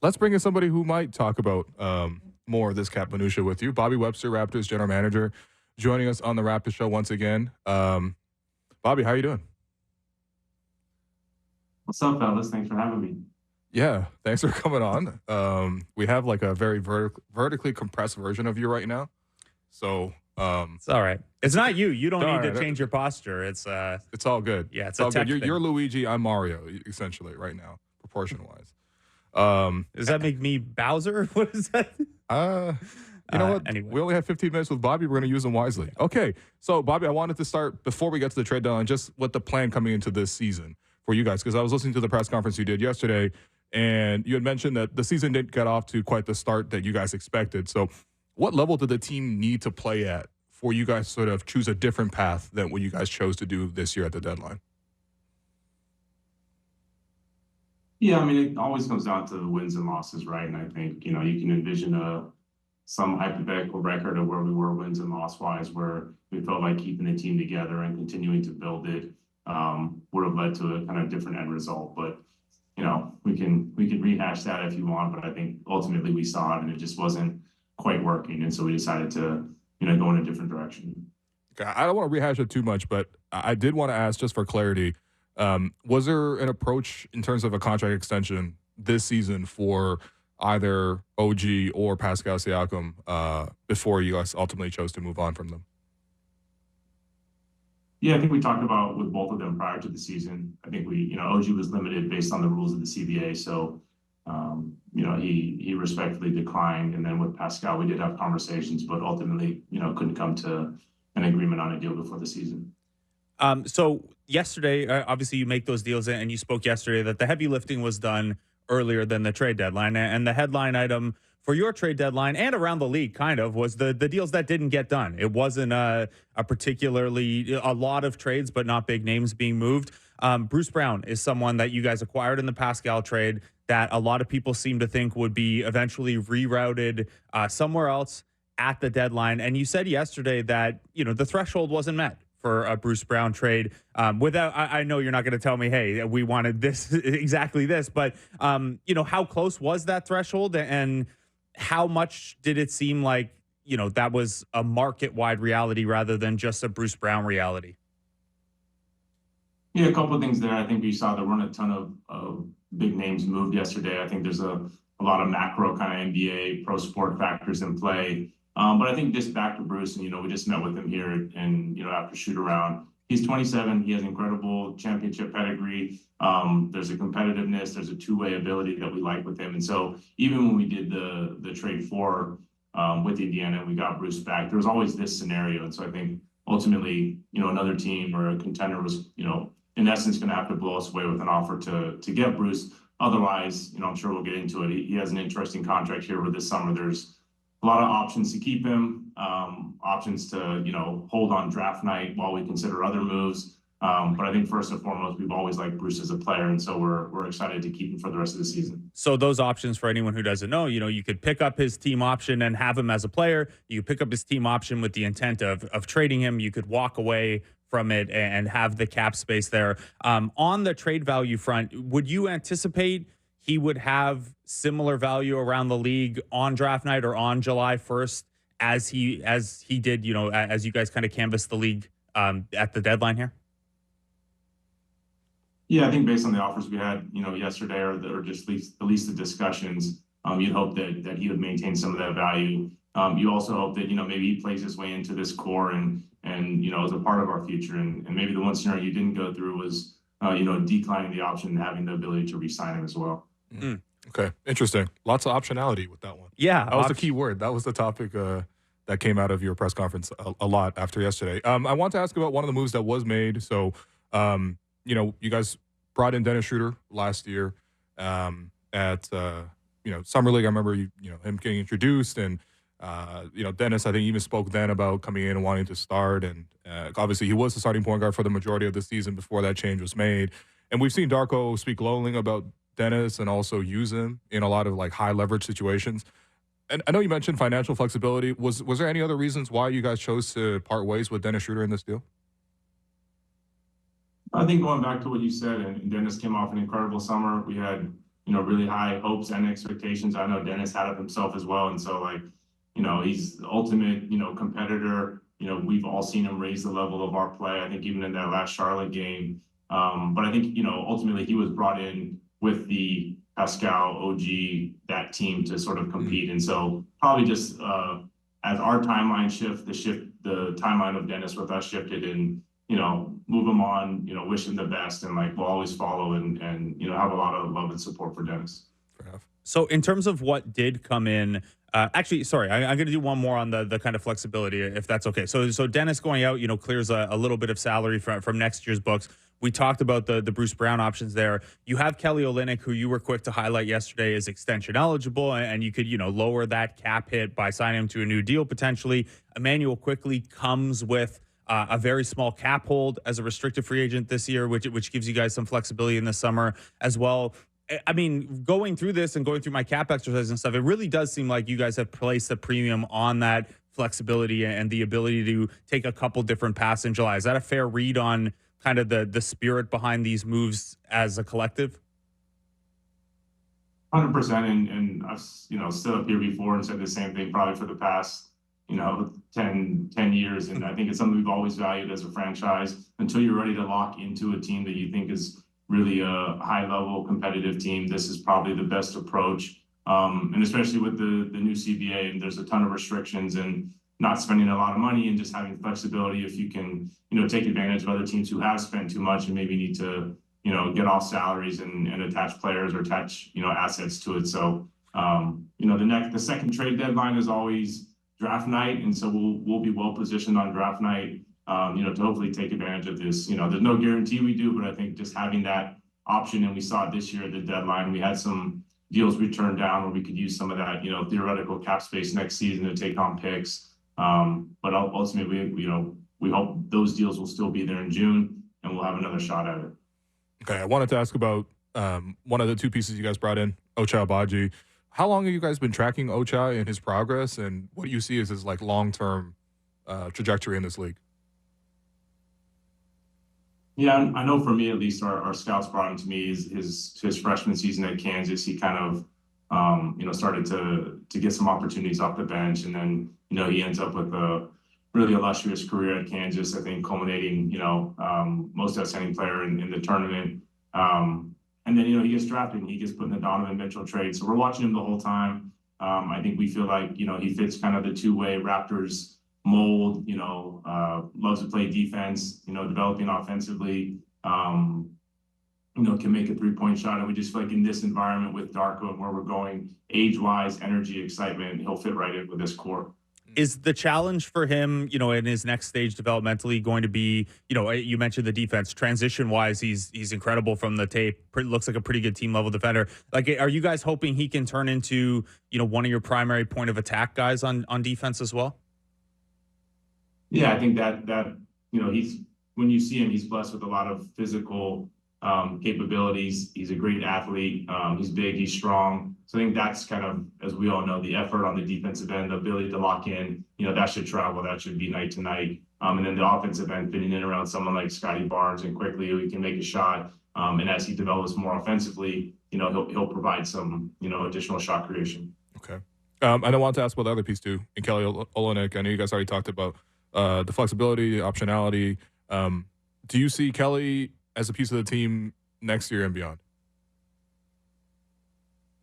let's bring in somebody who might talk about more of this cap minutia with you. Bobby Webster, Raptors general manager, joining us on the Raptors show once again. Bobby, how you doing? What's up, fellas? Thanks for having me. Yeah, thanks for coming on. We have like a very vertically compressed version of you right now. So it's all right. It's not you. You don't need right. to change your posture. It's all good. Yeah, it's all good. Thing. You're Luigi, I'm Mario, essentially, right now, proportion-wise. Does that make me Bowser? What is that? You know what? Anyway. We only have 15 minutes with Bobby. We're going to use them wisely. Okay, so Bobby, I wanted to start, before we get to the trade deadline, just what the plan coming into this season for you guys, because I was listening to the press conference you did yesterday, and you had mentioned that the season didn't get off to quite the start that you guys expected. So what level did the team need to play at for you guys to sort of choose a different path than what you guys chose to do this year at the deadline? Yeah, I mean, it always comes down to the wins and losses, right? And I think, you can envision some hypothetical record of where we were wins and loss-wise, where we felt like keeping the team together and continuing to build it would have led to a kind of different end result. But, we can rehash that if you want, but I think ultimately we saw it and it just wasn't quite working. And so we decided to, go in a different direction. Okay, I don't want to rehash it too much, but I did want to ask, just for clarity, was there an approach in terms of a contract extension this season for either OG or Pascal Siakam before you guys ultimately chose to move on from them? Yeah, I think we talked about with both of them prior to the season. I think OG was limited based on the rules of the CBA. So, he respectfully declined. And then with Pascal, we did have conversations, but ultimately, couldn't come to an agreement on a deal before the season. So yesterday, obviously you make those deals, and you spoke yesterday that the heavy lifting was done earlier than the trade deadline. And the headline item for your trade deadline and around the league kind of was the deals that didn't get done. It wasn't a lot of trades, but not big names being moved. Bruce Brown is someone that you guys acquired in the Pascal trade that a lot of people seem to think would be eventually rerouted somewhere else at the deadline. And you said yesterday that, the threshold wasn't met for a Bruce Brown trade. I know you're not going to tell me, hey, we wanted this, exactly this, but, how close was that threshold, and how much did it seem like, that was a market-wide reality rather than just a Bruce Brown reality? Yeah, a couple of things there. I think you saw there weren't a ton of big names moved yesterday. I think there's a lot of macro kind of NBA pro sport factors in play. But I think just back to Bruce, and, we just met with him here and, after shoot around. He's 27. He has incredible championship pedigree. There's a competitiveness. There's a two-way ability that we like with him. And so even when we did the trade with Indiana and we got Bruce back, there was always this scenario. And so I think ultimately, another team or a contender was, in essence, going to have to blow us away with an offer to get Bruce. Otherwise, I'm sure we'll get into it. He has an interesting contract here where this summer there's a lot of options to keep him, options to, hold on draft night while we consider other moves. But I think first and foremost, we've always liked Bruce as a player, and so we're excited to keep him for the rest of the season. So those options, for anyone who doesn't know, you could pick up his team option and have him as a player. You could pick up his team option with the intent of trading him. You could walk away from it and have the cap space there. On the trade value front, would you anticipate he would have similar value around the league on draft night or on July 1st as he did, as you guys kind of canvassed the league at the deadline here? Yeah, I think based on the offers we had, yesterday or just at least the discussions, you'd hope that he would maintain some of that value. You also hope that, maybe he plays his way into this core and is a part of our future. And maybe the one scenario you didn't go through was, declining the option and having the ability to re-sign him as well. Mm. Okay, interesting. Lots of optionality with that one. Yeah. That was the key word. That was the topic that came out of your press conference a lot after yesterday. I want to ask about one of the moves that was made. So, you guys brought in Dennis Schroeder last year at Summer League. I remember him getting introduced, and Dennis, I think, even spoke then about coming in and wanting to start. And obviously, he was the starting point guard for the majority of the season before that change was made. And we've seen Darko speak glowingly about Dennis and also use him in a lot of like high leverage situations. And I know you mentioned financial flexibility. Was there any other reasons why you guys chose to part ways with Dennis Schroeder in this deal? I think going back to what you said, and Dennis came off an incredible summer. We had really high hopes and expectations. I know Dennis had of himself as well. And so like, he's the ultimate, competitor. We've all seen him raise the level of our play. I think even in that last Charlotte game. But I think, ultimately he was brought in with the Pascal, OG, that team to sort of compete. And so probably just as our timeline the timeline of Dennis with us shifted, and, move him on, wish him the best, and like we'll always follow and have a lot of love and support for Dennis. Fair enough. So in terms of what did come in, actually, sorry, I'm going to do one more on the kind of flexibility, if that's okay. So Dennis going out, clears a little bit of salary from next year's books. We talked about the Bruce Brown options there. You have Kelly Olynyk, who you were quick to highlight yesterday is extension eligible, and you could, lower that cap hit by signing him to a new deal potentially. Emmanuel quickly comes with a very small cap hold as a restricted free agent this year, which gives you guys some flexibility in the summer as well. I mean, going through this and going through my cap exercise and stuff, it really does seem like you guys have placed a premium on that flexibility and the ability to take a couple different paths in July. Is that a fair read on kind of the spirit behind these moves as a collective? 100%. And I've, stood up here before and said the same thing probably for the past, 10 years. And I think it's something we've always valued as a franchise. Until you're ready to lock into a team that you think is really a high level competitive team, this is probably the best approach. And especially with the new CBA, and there's a ton of restrictions and not spending a lot of money and just having flexibility. If you can, take advantage of other teams who have spent too much and maybe need to, get off salaries and attach players or attach, assets to it. So, the second trade deadline is always draft night. And so we'll be well positioned on draft night, to hopefully take advantage of this. There's no guarantee we do, but I think just having that option, and we saw it this year at the deadline, we had some deals we turned down where we could use some of that, theoretical cap space next season to take on picks. But ultimately, we hope those deals will still be there in June, and we'll have another shot at it. Okay, I wanted to ask about one of the two pieces you guys brought in, Ochai Agbaji. How long have you guys been tracking Ochai and his progress, and what do you see as his like long-term trajectory in this league? Yeah, I know for me at least, our scouts brought him to me his freshman season at Kansas. He kind of started to get some opportunities off the bench, and then he ends up with a really illustrious career at Kansas. I think culminating most outstanding player in the tournament. And then he gets drafted and he gets put in the Donovan Mitchell trade. So we're watching him the whole time. I think we feel like he fits kind of the two-way Raptors mold. Loves to play defense. Developing offensively. Can make a three-point shot. And we just feel like in this environment with Darko and where we're going, age-wise, energy, excitement, he'll fit right in with this core. Is the challenge for him, in his next stage developmentally going to be, you mentioned the defense, transition-wise, he's incredible from the tape. Looks like a pretty good team-level defender. Like, are you guys hoping he can turn into, one of your primary point of attack guys on defense as well? Yeah, I think that he's, when you see him, he's blessed with a lot of physical capabilities. He's a great athlete. He's big, he's strong. So I think that's kind of, as we all know, the effort on the defensive end, the ability to lock in, that should travel, that should be night to night. And then the offensive end fitting in around someone like Scottie Barnes and quickly who can make a shot. And as he develops more offensively, he'll provide some, additional shot creation. Okay. And I wanted to ask about the other piece too, in Kelly Olynyk. I know you guys already talked about the flexibility, optionality. Do you see Kelly as a piece of the team next year and beyond?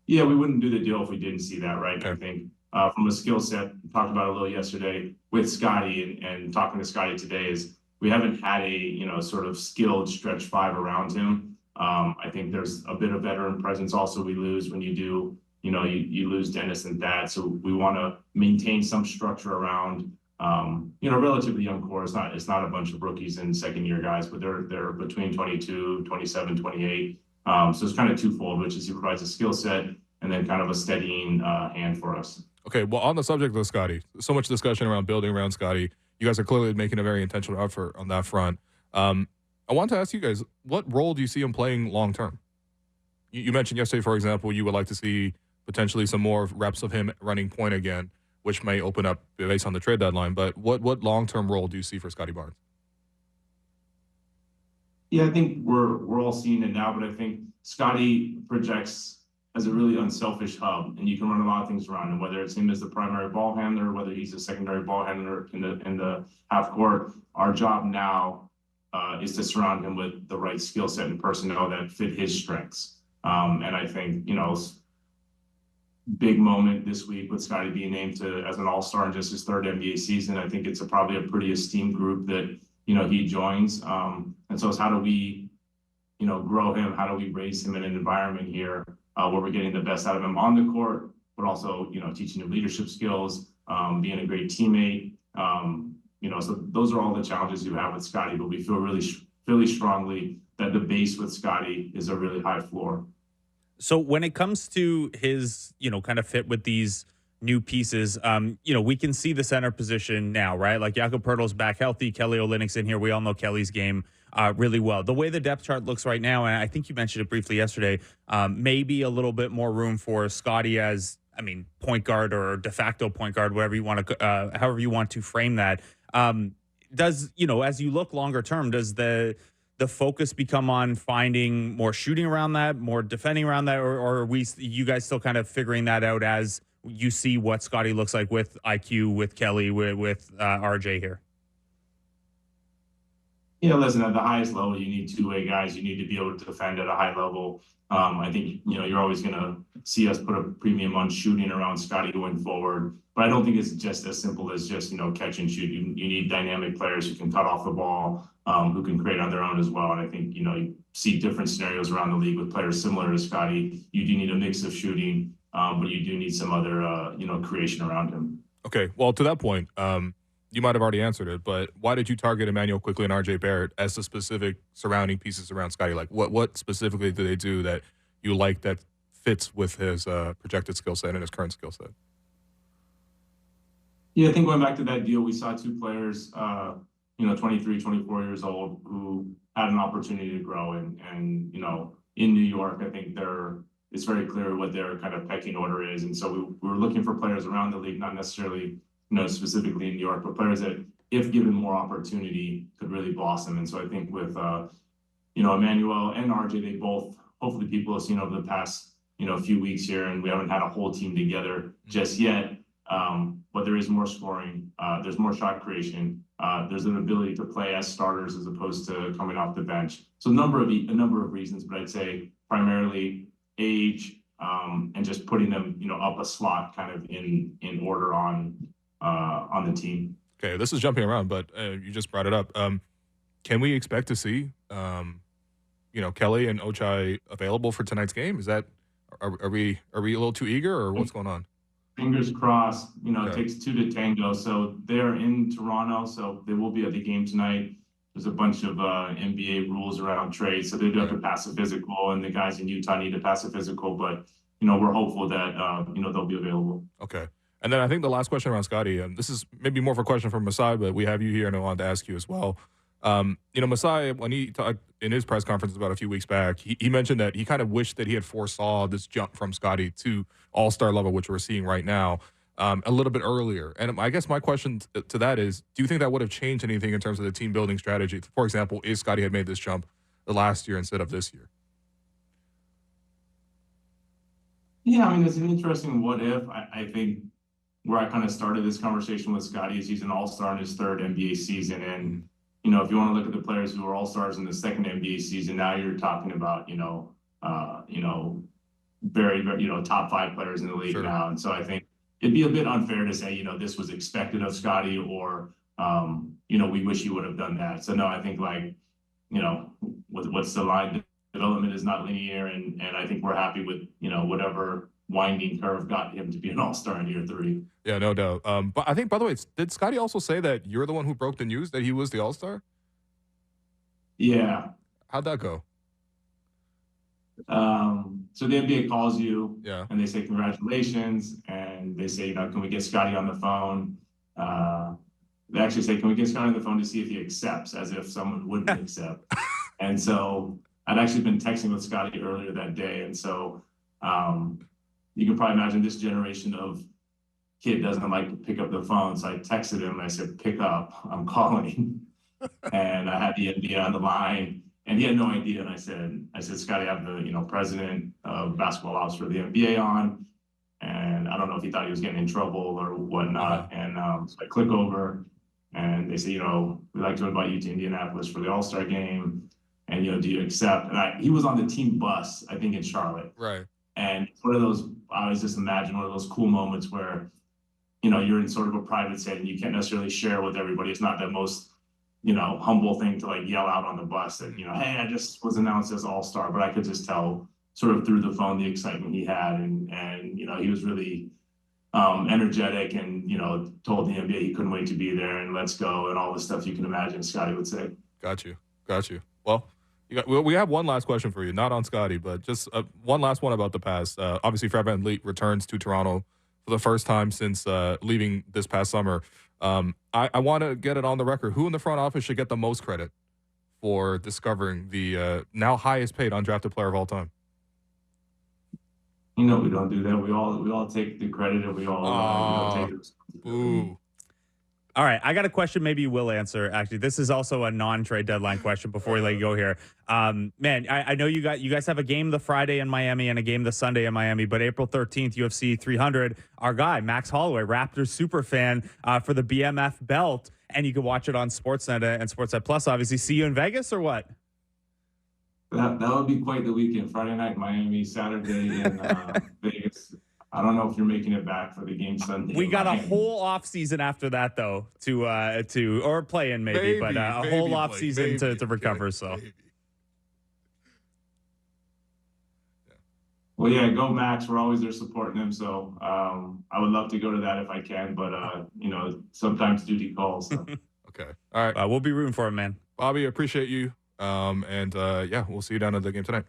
Yeah, we wouldn't do the deal if we didn't see that, right? Okay. I think from a skill set, talked about it a little yesterday with Scottie and talking to Scottie today, is we haven't had a, sort of skilled stretch five around him. I think there's a bit of veteran presence also we lose when you do, you lose Dennis and Thad. So we want to maintain some structure around, relatively young core. It's not a bunch of rookies and second year guys, but they're between 22, 27, 28. So it's kind of twofold, which is he provides a skill set and then kind of a steadying hand for us. Okay, well, on the subject of Scottie, so much discussion around building around Scottie. You guys are clearly making a very intentional effort on that front. I want to ask you guys, what role do you see him playing long term? You mentioned yesterday, for example, you would like to see potentially some more reps of him running point again, which may open up based on the trade deadline. But what long-term role do you see for Scottie Barnes? Yeah, I think we're all seeing it now, but I think Scottie projects as a really unselfish hub, and you can run a lot of things around him, whether it's him as the primary ball handler, whether he's a secondary ball handler in the half court. Our job now is to surround him with the right skill set and personnel that fit his strengths. And I think, big moment this week with Scottie being named as an all-star in just his third NBA season. I think it's probably a pretty esteemed group that, he joins. And so it's how do we, grow him? How do we raise him in an environment here where we're getting the best out of him on the court, but also, teaching him leadership skills, being a great teammate. So those are all the challenges you have with Scottie, but we feel really strongly that the base with Scottie is a really high floor. So when it comes to his, kind of fit with these new pieces, we can see the center position now, right? Like Jakob Poeltl's back healthy, Kelly Olynyk's in here. We all know Kelly's game really well. The way the depth chart looks right now, and I think you mentioned it briefly yesterday, maybe a little bit more room for Scottie as, point guard or de facto point guard, whatever you want to, however you want to frame that. Does, as you look longer term, does the focus become on finding more shooting around that, more defending around that, or are you guys still kind of figuring that out as you see what Scottie looks like with IQ, with Kelly, with RJ here? Listen, at the highest level, you need two-way guys. You need to be able to defend at a high level. I think, you're always going to see us put a premium on shooting around Scottie going forward. But I don't think it's just as simple as just, catch and shoot. You need dynamic players who can cut off the ball, who can create on their own as well. And I think, you see different scenarios around the league with players similar to Scottie. You do need a mix of shooting, but you do need some other, creation around him. Okay, well, to that point, you might have already answered it, but why did you target Emmanuel Quickley and RJ Barrett as the specific surrounding pieces around Scottie? Like, what specifically do they do that you like that fits with his projected skill set and his current skill set? Yeah, I think going back to that deal, we saw two players, 23, 24 years old, who had an opportunity to grow. And in New York, I think it's very clear what their kind of pecking order is. And so we were looking for players around the league, not necessarily specifically in New York, but players that, if given more opportunity, could really blossom. And so I think with, Emmanuel and RJ, they both, hopefully people have seen over the past, few weeks here, and we haven't had a whole team together just yet. But there is more scoring, there's more shot creation, there's an ability to play as starters as opposed to coming off the bench. So a number of reasons, but I'd say primarily age, and just putting them, up a slot kind of in order on the team. Okay, this is jumping around, but you just brought it up. Can we expect to see, Kelly and Ochai available for tonight's game? Is that are we a little too eager, or what's going on? Fingers crossed. Okay. It takes two to tango. So they're in Toronto, so they will be at the game tonight. There's a bunch of NBA rules around trade, so they do have to pass a physical, and the guys in Utah need to pass a physical. But we're hopeful that they'll be available. Okay. And then I think the last question around Scottie, this is maybe more of a question for Masai, but we have you here and I wanted to ask you as well. Masai, when he talked in his press conference about a few weeks back, he mentioned that he kind of wished that he had foresaw this jump from Scottie to all-star level, which we're seeing right now, a little bit earlier. And I guess my question to that is, do you think that would have changed anything in terms of the team building strategy? For example, if Scottie had made this jump the last year instead of this year? Yeah, it's an interesting what if. I think where I kind of started this conversation with Scottie is he's an all-star in his third NBA season. And, if you want to look at the players who were all-stars in the second NBA season, now you're talking about, very, very, top 5 players in the league now. And so I think it'd be a bit unfair to say, this was expected of Scottie, or, we wish he would have done that. So no, I think what's the line, development is not linear. And I think we're happy with, whatever winding curve got him to be an all-star in year 3. Yeah, no doubt. But I think, by the way, did Scottie also say that you're the one who broke the news that he was the all-star? Yeah. How'd that go? So the NBA calls you, Yeah, and they say congratulations, and they say, can we get Scottie on the phone? They actually say, can we get Scottie on the phone to see if he accepts, as if someone wouldn't accept. And so I'd actually been texting with Scottie earlier that day, and so you can probably imagine this generation of kid doesn't like to pick up the phone. So I texted him and I said, pick up, I'm calling. And I had the NBA on the line, And he had no idea. And I said, Scottie, I have the, president of basketball ops for the NBA on. And I don't know if he thought he was getting in trouble or whatnot. And so I click over and they say, we'd like to invite you to Indianapolis for the All-Star game. And, do you accept? And he was on the team bus, I think, in Charlotte. Right. And it's one of those, I always just imagine one of those cool moments where, you're in sort of a private setting. You can't necessarily share with everybody. It's not the most, humble thing to like yell out on the bus that, hey, I just was announced as All-Star, but I could just tell sort of through the phone the excitement he had. And he was really energetic and, told the NBA he couldn't wait to be there and let's go and all the stuff you can imagine Scottie would say. Got you. Well, we have one last question for you, not on Scottie, but just one last one about the past. Obviously, Fred VanVleet returns to Toronto for the first time since leaving this past summer. I want to get it on the record. Who in the front office should get the most credit for discovering the now highest paid undrafted player of all time? We don't do that. We all take the credit and we all take the responsibility. All right, I got a question maybe you will answer. Actually, this is also a non-trade deadline question before we let you go here. Man, I know you guys have a game the Friday in Miami and a game the Sunday in Miami, but April 13th, UFC 300, our guy, Max Holloway, Raptors super fan for the BMF belt, and you can watch it on Sportsnet and Sportsnet Plus, obviously. See you in Vegas or what? That would be quite the weekend. Friday night, Miami, Saturday in Vegas. I don't know if you're making it back for the game Sunday. We got a whole off season after that, though, to or play in maybe, but a whole off season to recover. So, well, yeah, go Max. We're always there supporting him. So I would love to go to that if I can, but sometimes duty calls. So. Okay, all right. We'll be rooting for him, man. Bobby, appreciate you. Yeah, we'll see you down at the game tonight.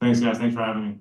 Thanks, guys. Thanks for having me.